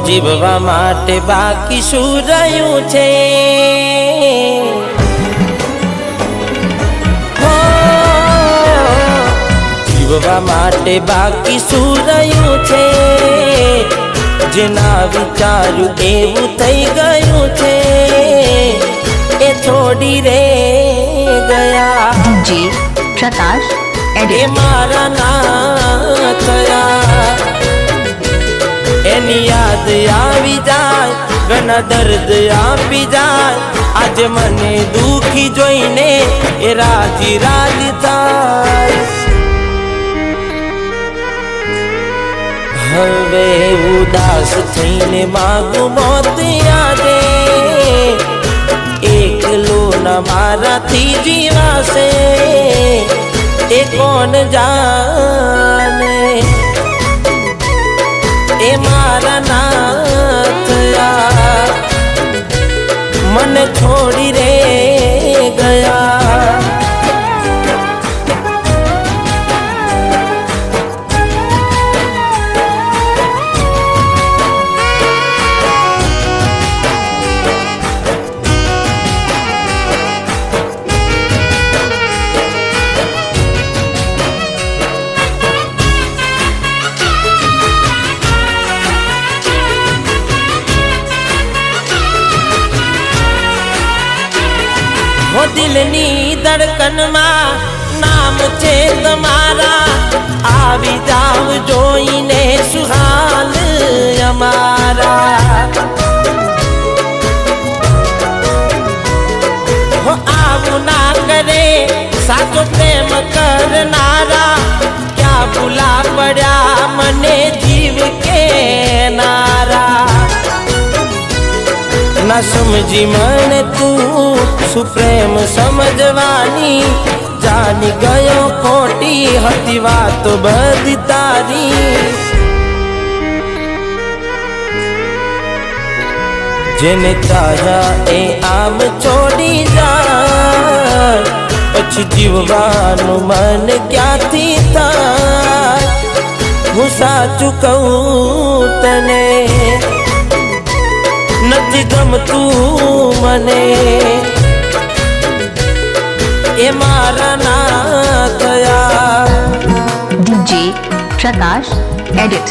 જીવવા માટે બાકી શું રહ્યું છે? જીવવા માટે બાકી શું રહ્યું છે? જેના વિચાર્યું એવું થઈ ગયું છે, એ છોડી રે ગયા. જી પ્રકાશ એ મારા ના થયા. એની યાદ આવી જાય, ઘણા દર્દ આપી જાય. આજે મને દુખી જોઈને એ રાજી રાજી થાય. હવે ઉદાસ થઈને માગું મોત યાદે. એકલો ના મારાથી જીવાશે, એ કોણ જાણે? એ મારા ના થયા, મને છોડી રે ગયા. દિલની ધડકનમાં નામ છે તમારા. આવી જાવ જોઈને સુહાલ અમારા. આવું ના કરે સાચો પ્રેમ કરનારા. ક્યાં ભૂલા પડ્યા મને જીવ કે નારા. ના સમજી મને તું સુપ્રેમ સમજવાની. જાની ગયો ખોટી હતી વાતો બધી તારી. જેને ચાહ્યા એ આમ છોડી જાય, પછી જીવવાનું મન ક્યાંથી થાય? હું સાચું કહું તને, નથી ગમતું મને. એ મારા ના થયા. જી પ્રકાશ એડિટ.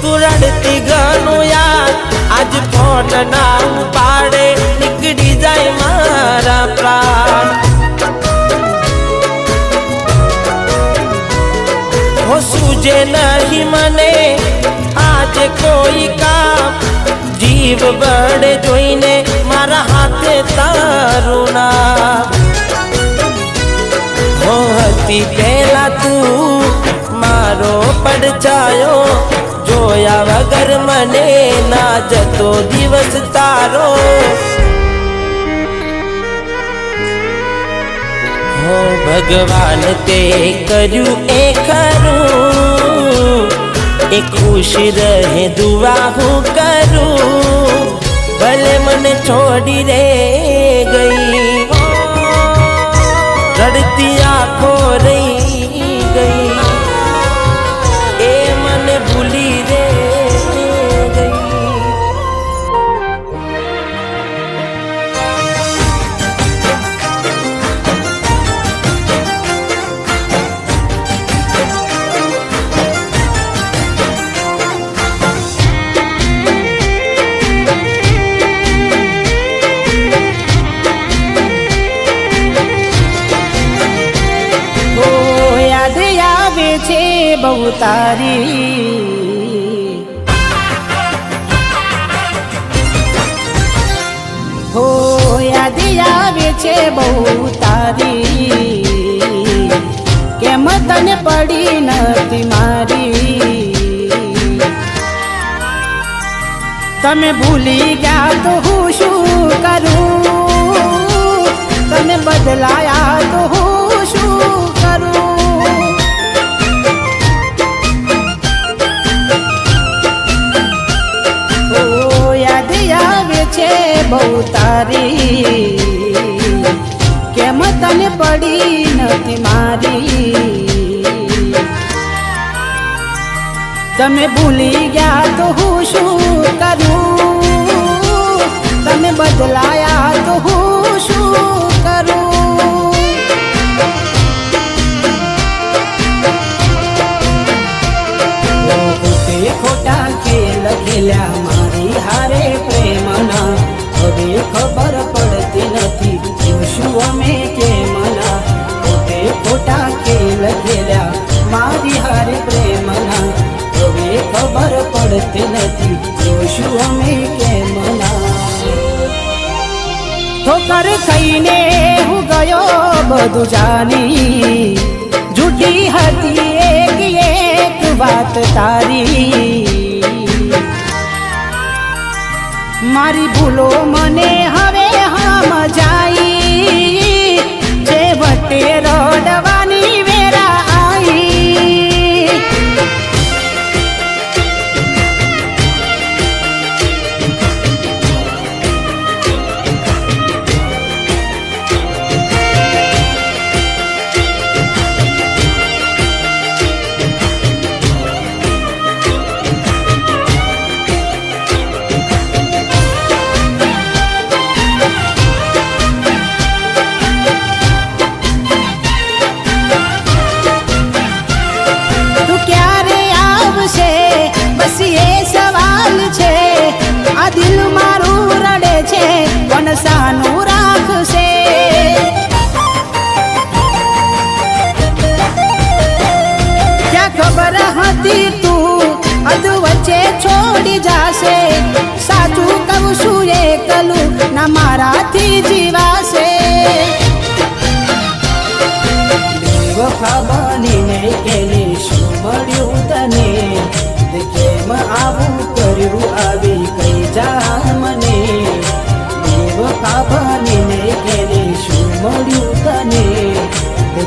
તું રડતી ઘણું યાર, આજ ફોન ના ઉપાડે નીકળી જાય મારા પ્રાણ. હો સૂજે નહીં મને આજે કોઈ કામ. જીવ બળે જોઈને મારા હાથે તારું નામ. હો હતી પહેલા તું મારો પડછાયો, જોયા વગર મને ના જતો દિવસ તારો. હો ભગવાન તે કર્યું એ ખરું, એ ખુશ રહે દુઆ હું કરું. ભલે મને છોડી રે ગઈ, રડતી આંખો રહી ગઈ. એ મને ભૂલી રે ગઈ. બહુ તારી હો, યાદ આવે છે બહુ તારી. કેમ તને પડી નથી મારી? તમે ભૂલી ગયા તો હું શું કરું? તમે બદલાયા તો હું શું કરું? ઓ યાદ આવે છે બહુ તારી, કેમ તને પડી નથી મારી? તમે ભૂલી ગયા તો હું શું કરું? તમે બદલાયા તો હું શું કરું? ખોટે ખોટા ખેલ ખેલ્યા મારી હારે પ્રેમના, હવે ખબર પડતી નથી શું અમે કેમના. ખોટે ખોટા ખેલ ખેલ્યા મારી હારે પ્રેમના, હવે ખબર પડતી નથી શું અમે કેમના. ઠોકર ખાઈને હું ગયો બધું જાની, જૂઠી હતી એક એક વાત તારી. મારી ભૂલો મને હવે સમજાઈ, છેવટે રડવાની વેરા આવી. દિલ મારું રડે છે પણ સાનું રાખશે? ક્યાં ખબર હતી તું અધ વચ્ચે છોડી જાશે? સાચું કહું છું એકલું ના મારાથી જીવાશે. બેવફા બનીને કેલી શું મળ્યું તને? કેમ આવું કર્યું આવી કઈ જા મને? બેવફા બનીને કેને શું મળ્યું તને?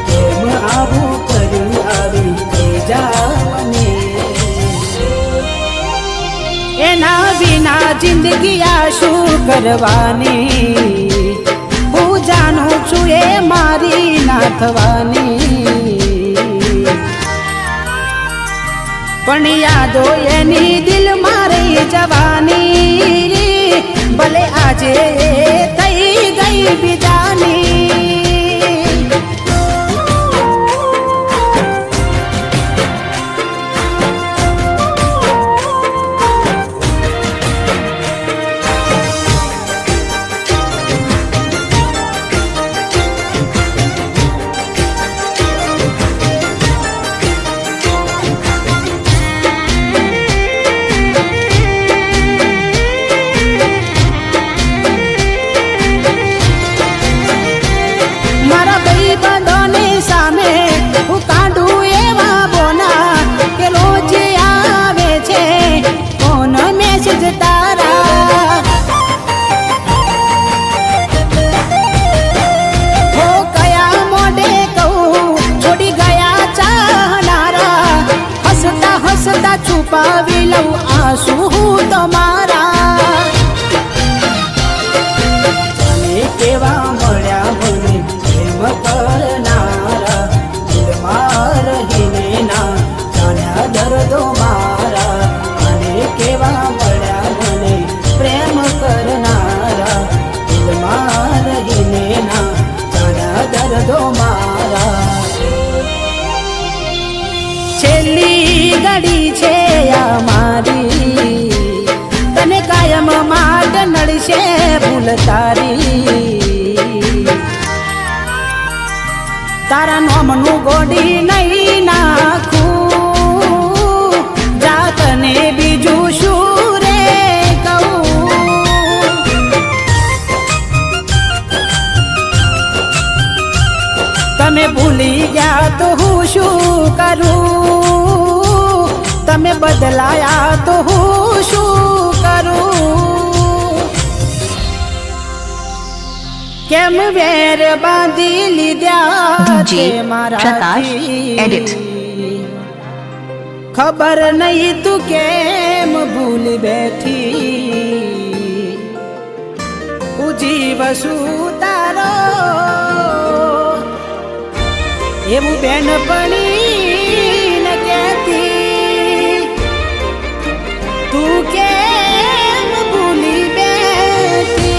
કેમ આવું કર્યું આવી કઈ જા મને? એના વિના જિંદગી આ શું કરવાની? હું જાણું છું એ મારી ના થવાની. પણ યાદો એની દિલ મારી જવાની, ભલે આજે થઈ ગઈ બીજાની. છુપાવી લઉં આંસુ હું તમારા. તને કેવા મળ્યા મને પ્રેમ કરનારા, દિલમાં રહીને ના જાણ્યા દર્દો મારા. તને કેવા મળ્યા મને પ્રેમ કરનારા, દિલમાં રહીને ના જાણ્યા દર્દો મારા. છેલ્લી ઘડી છે આ મારી, તને કાયમ માટે નડશે ભૂલ તારી. તારા નોમનું ગોડી નહીં નાખું, જા તને બીજું શું રે કહું. તમે ભૂલી ગયા તો હું શું કરું? તમે બદલાયા તો હું શું કરું? કેમ વેર બાંધી લીધા જી, તે મારા પ્રકાશ, edit. ખબર નહીં તું કેમ ભૂલી બેઠી ઉજીવ શું તારો એવું બેનપણી ન કહેતી તું કેમ ભૂલી બેઠી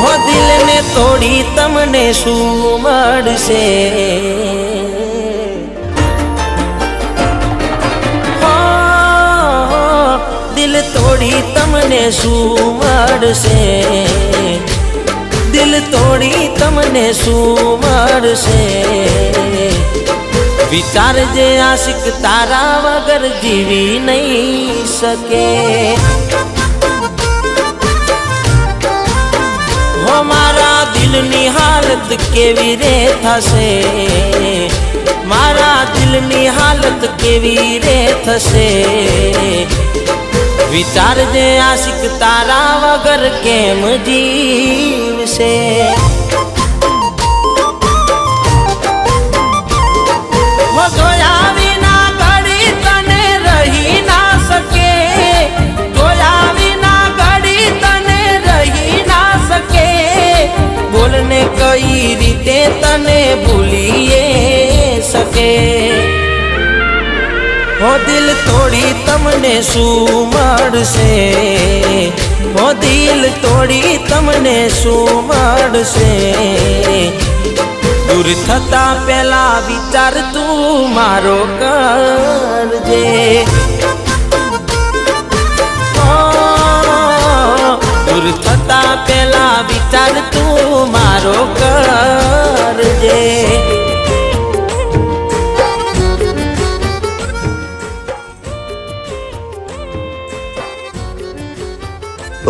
હો દિલને તોડી તમને શું મળશે હો, દિલ તોડી તમને શું મળશે દિલ તોડી તમને શું મળશે વિચારજે આશિક તારા વગર જીવી નહીં શકે હો મારા દિલની હાલત કેવી રે થશે મારા દિલની હાલત કેવી રે થશે વિચારજે આશિક તારા વગર કેમ જીવશે હો જોયા વિના ઘડી તને રહી ના શકે જોયા વિના ઘડી તને રહી ના શકે બોલને કઈ રીતે તને ભૂલીએ શકે હો દિલ તોડી તમને શું મળશે હો દિલ તોડી તમને શું મળશે દૂર થતા પહેલા વિચાર તું મારો કરજે દૂર થતા પહેલા વિચાર તું મારો કરજે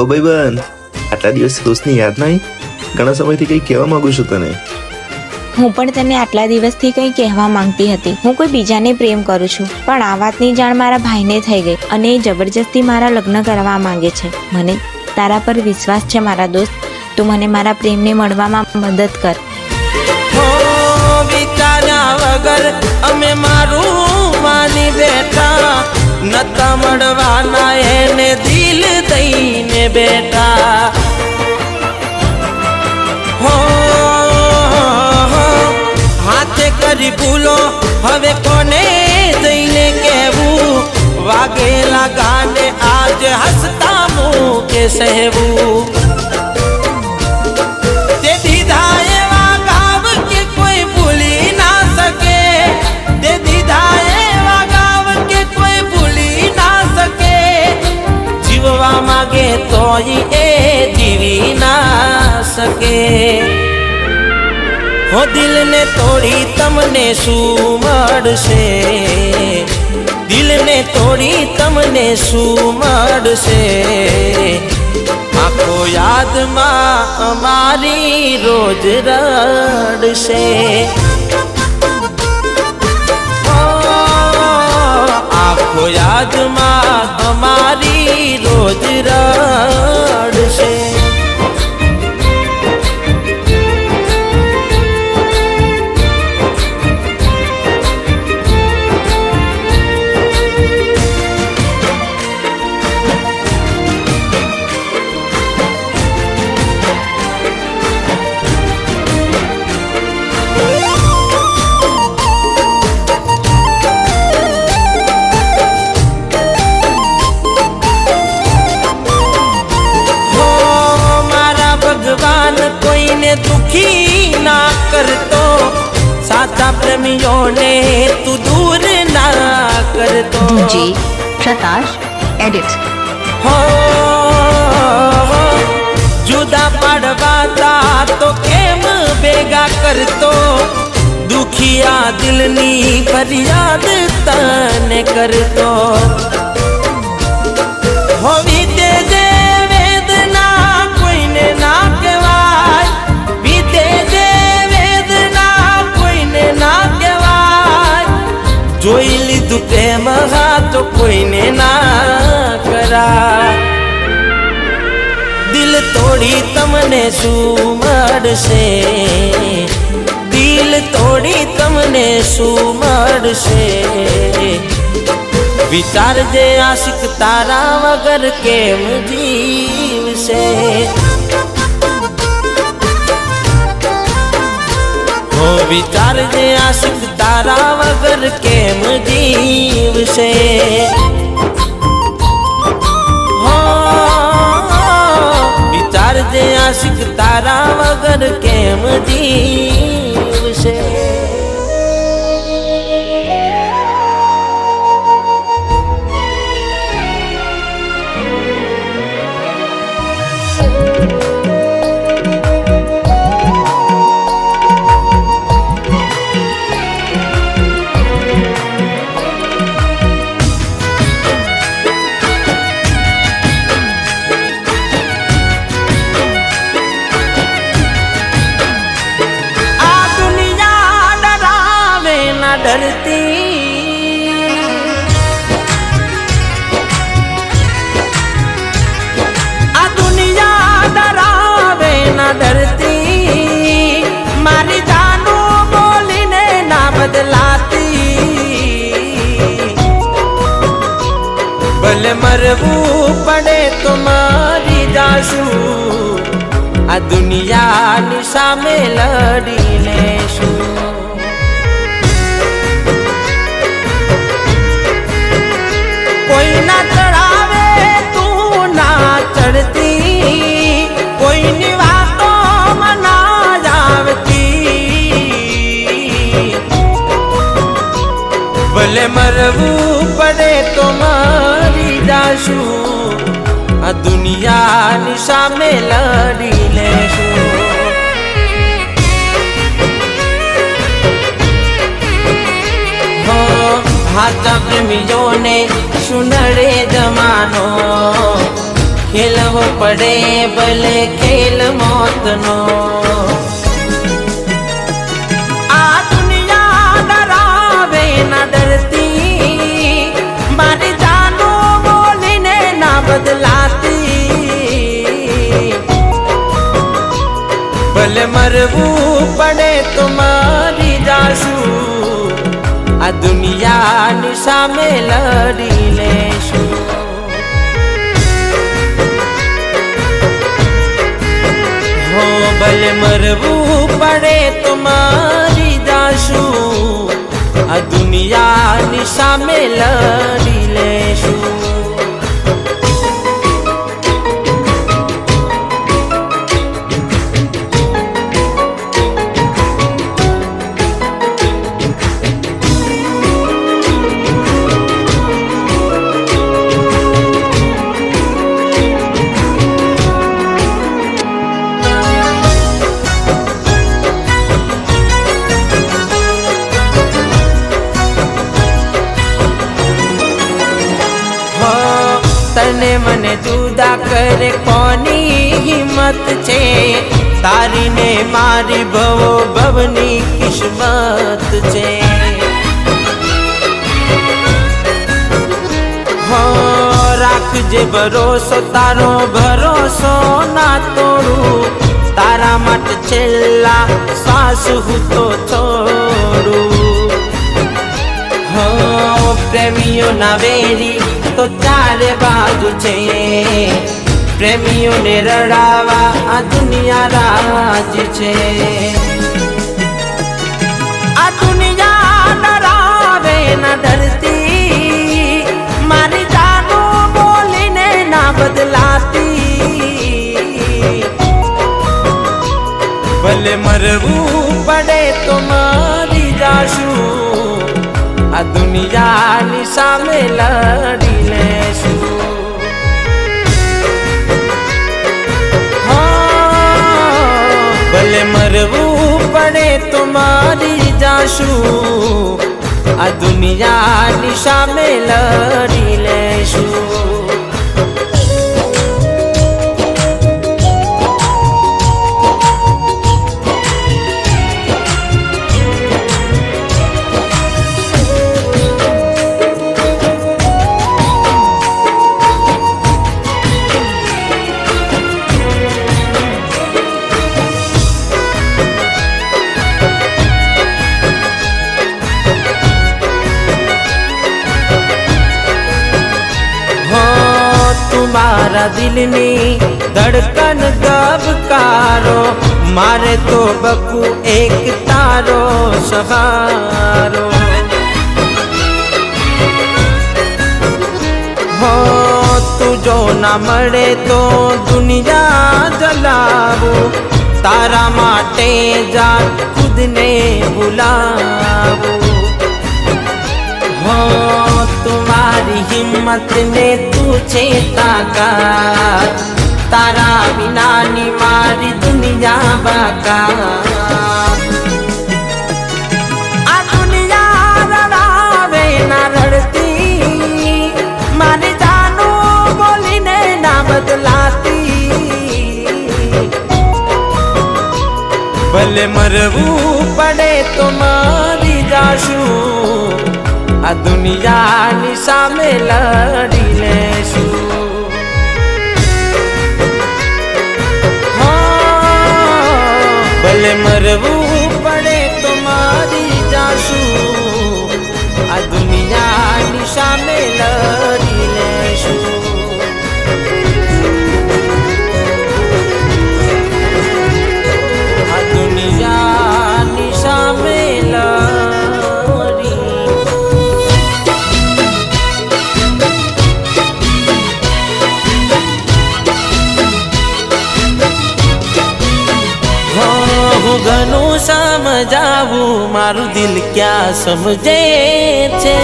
ઓ ભાઈબંધ, આટલા દિવસ દોસ્તની યાદ નહીં? ઘણા સમયથી કંઈ કહેવા માંગુ છું તને. હું પણ તને આટલા દિવસથી કંઈ કહેવા માંગતી હતી. હું કોઈ બીજાને પ્રેમ કરું છું, પણ આ વાતની જાણ મારા ભાઈને થઈ ગઈ અને એ જબરજસ્તી મારા લગ્ન કરવા માંગે છે. મને તારા પર વિશ્વાસ છે મારા દોસ્ત, તું મને મારા પ્રેમને મળવામાં મદદ કર. હો વિચાર્યા વગર અમે મારું માની બેઠા નતા મળવાના એને દિલ દઈને બેઠા હો હાથે કરી ભૂલો હવે કોને જઈને કહેવું વાગેલા ગાને આજ હસતા મૂકે સહેવું તે દીધા એવા ગાવ કે કોઈ ભૂલી ના શકે તે દીધા એવા ગાવ કે કોઈ ભૂલી ના શકે જીવવા માંગે તોય એ જીવી ના શકે હો દિલને તોડી તમને શું મળશે દિલને તોડી તમને શું મળશે આખો યાદમાં અમારી રોજ રડશે આખો યાદમાં અમારી રોજ રડશે કોઈને દુખી ના કરતો સાચા પ્રેમીઓને તું દૂર ના કરતો જી, પ્રકાશ, edit. હો જુદા પાડવાતા તો કેમ ભેગા કરતો દુખિયા દિલની ફરિયાદ તને કરતો હો વીતે જે વેદના તો કોઈને ના કરા. દિલ તોડી તમને શું મળશે, દિલ તોડી તમને શું મળશે. વિચારજે આશિક તારા વગર કેમ જીવશે. હો વિચારજે આશિક તારા વગર કેમ જીવશે. હો વિચારજે આશિક તારા વગર કેમ જીવશે. डरती आ दुनिया डरावे ना डरती. मारी जानो बोलीने ना बदलाती. भले मरવું પડે તો મરી જાશું. આ દુનિયાની સામે લડી લેશું. कोई ना चढ़ावे तू ना चढ़ती. कोई ની વાતો મના જાવતી. ભલે મરવું પડે તો મરી જાશું. આ દુનિયાની સામે લડી લેશું. હાચા પ્રેમીઓને સુનડે જમાનો. ખેલવો પડે ભલે ખેલ મોતનો. આ દુનિયા ડરાવે ના ડરતી. મારી જાનો બોલીને ના બદલાતી. ભલે મરવું પડે તો મરી જાશું. આ દુનિયાની સામે લડી લેશું. હો ભલે મરવું પડે તો મરી જાશું. આ દુનિયાની સામે લડી લેશું. તને મને જુદા કરે કોની હિંમત છે. તારી ને મારી ભવો ભવની કિસ્મત છે. હો રાખજે ભરોસો તારો ભરોસો ના તોડું. તારા માટે છેલ્લા શ્વાસ હું તો છોડું. હો પ્રેમીઓના વેરી તો ચારે બાજુ છે. પ્રેમીઓને રડાવા આ દુનિયા રાજ છે. આ દુનિયા ડરાવે ના ડરતી. મારી જાનો બોલીને ના બદલાતી. ભલે મરવું પડે તો મરી જાશું. આ દુનિયાની સામે લડી લેશું. ભલે મરવું પડે તો મરી જાશું. આ દુનિયાની સામે લડી લેશું. મારા દિલની ધડકન ધબકારો, મારે તો બકુ એક તારો સહારો. હો તું જો ના મળે તો દુનિયા જલાવું, તારા માટે જાત ખુદને ભૂલાવું. હો તુમારી હિમ્મત ને તું છે તાકાત, તારા વિનાની મારી દુનિયા બાકાત. આ દુનિયા રડાવે ના રડતી, મારી જાનું બોલીને ના બદલાતી. ભલે મરવું પડે તો મરી જાશું, આ દુનિયાની સામે લડી લેશું. ભલે મરવું પડે તો મરી જાશું, આ દુનિયાની સામે લડી લેશું. આ દુનિયાની સામે લડી. હું ઘણું સમજાવું, મારું દિલ ક્યાં સમજે છે.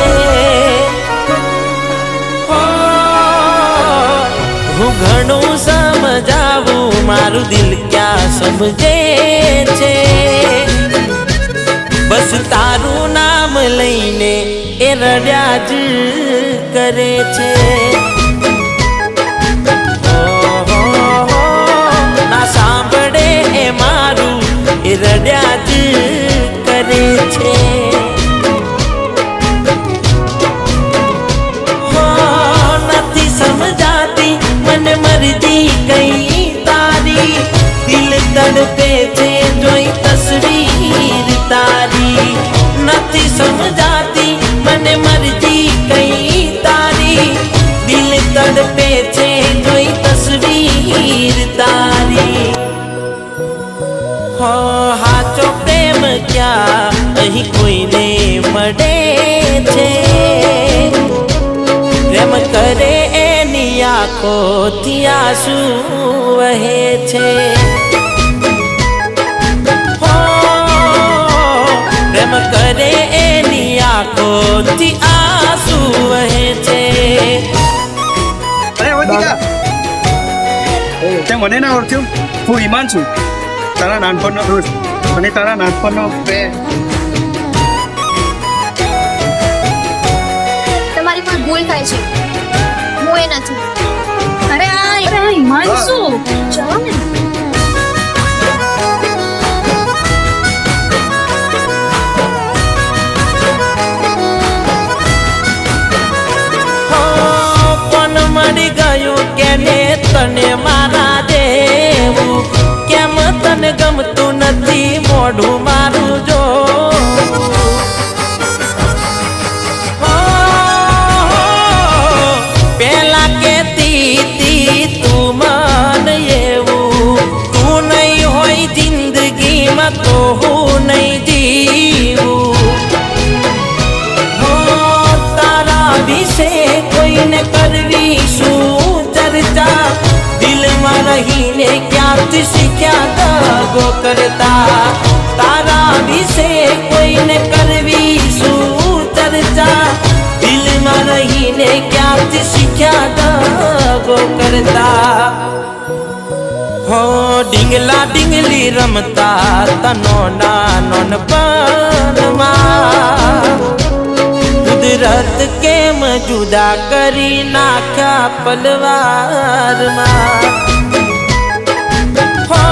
હું ઘણું સમજાવું, મારું દિલ ક્યાં સમજે છે. બસ તારું નામ લઈને એ રડ્યા જ કરે છે. ના સાંભળે એ મારું એ રડ્યા જ કરે છે. નથી સમજાતી મને મરજી કઈ તારી, દિલ તડપે છે જોઈ તસવીર તારી. નથી સમજાતી મને મરજી કઈ તારી, દિલ તડપે છે જોઈ તસવીર તારી. હો હાચો પ્રેમ ક્યાં અહીં કોઈને મળે છે. પ્રેમ કરે એની આંખોથી આંસુ વહે છે. હો પ્રેમ કરે એની આંખોથી આંસુ વહે છે. અરે વધિકા, તે મને ના ઓળખ્યું? હું ઈમાન છું, તારા નાનપણનો દોસ્ત અને તારા નાનપણનો પ્રેમ. તમારી પણ ભૂલ થાય છે, હું એ નથી. અરે આ હિમાંશુ, ચલો ને. પણ મળી ગયું કેને તને મારા દેવું, કેમ તને ગમતું નથી મોઢું મારું જો. પેલા કેતી તું મન એવું, તું નહીં હોય જિંદગીમાં તો હું નહીં જીવું. તારા વિશે કોઈને કરવી શું ચર્ચા, દિલમાં રહીને ક્યાંથી શીખ્યા દગો કરતા. તારા વિશે કોઈને કરવી શું ચર્ચા, દિલમાં રહીને ક્યાંથી શીખ્યા દગો કરતા. હો ડીંગલા ડીંગલી રમતા તનો નાનપણમાં, કુદરત કેમ જુદા કરી નાખ્યા પલવારમાં. હો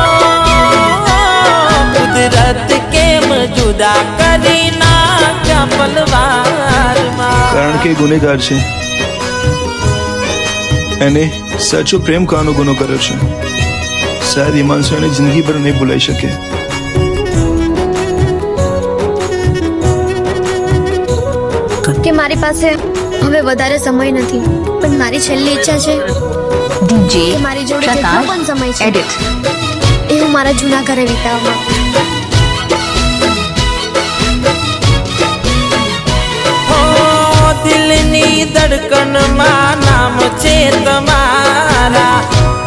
કુદરત કેમ જુદા કરી નાખ્યા પલવારમાં. કારણ કે ગુનેગાર છે, એને સાચો પ્રેમ કહેવાનો ગુનો કર્યો છે. શાયદ હિમાંશુ એને જિંદગી ભર નહીં ભૂલાઈ શકે. કે મારી પાસે હવે વધારે સમય નથી, પણ મારી છેલ્લી ઈચ્છા છે ડીજે એ મારી જોડે જેટલો પણ સમય છે એડિટ એ હું મારા જૂના ઘરે વિતાવવા માંગુ. હો દિલની ધડકનમાં નામ છે તમારા,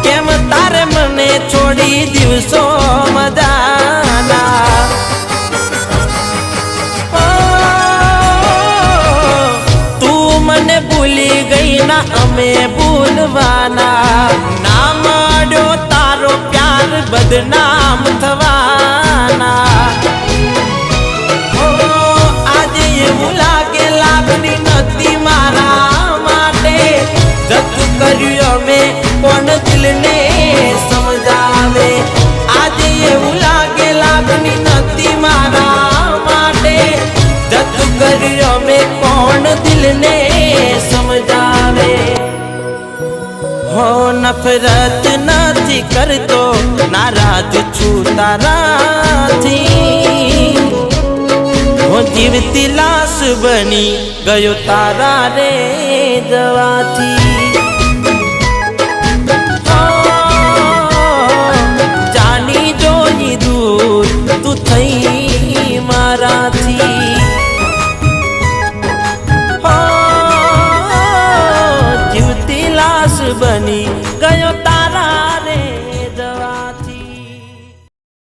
કેમ તારે મને છોડી દિવસો મદાના. ઓ, તું મને ભૂલી ગઈ ના અમે ભૂલવાના, ના મળ્યો તારો પ્યાર બદનામ થવાના. ઓ, આજે એવું લાગે લાગણી નથી મારા માટે, જતું કર્યું અમે કોણ દિલને સમજાવે. આજે એવું લાગે લાગણી નથી મારા માટે, જતું કર્યું અમે કોણ દિલને સમજાવે. હો નફરત નથી કરતો, નારાજ છું તારાથી, હું જીવતી લાશ બની ગયો તારા રે જવાથી.